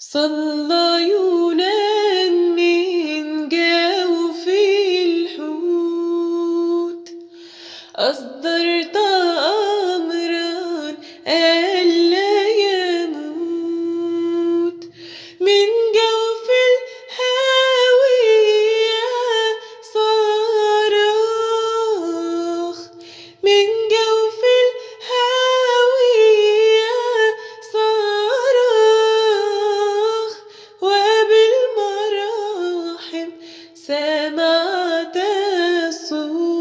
صلى يونان من جوف الحوت، أصدرت أمرا ألا يموت. من جوف الهاوية صرخ، من جوف الهاوية صرخ، وبالمراحم سمعت الصوت،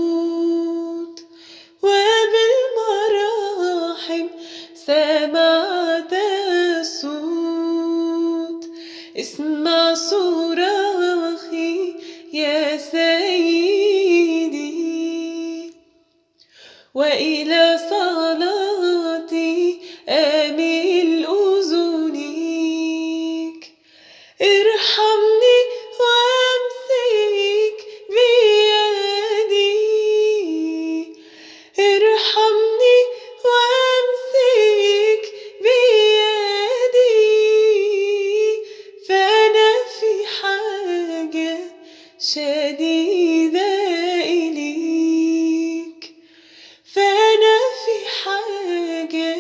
وبالمراحم سمعت الصوت. اسمع صراخي يا سيدي، وإلى صلاتي أمل أذنيك. ارحمني وامسك بيدي، ارحمني وامسك بيدي، فأنا في حاجة شديدة إليك، فأنا في حاجة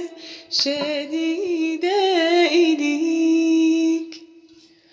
شديدة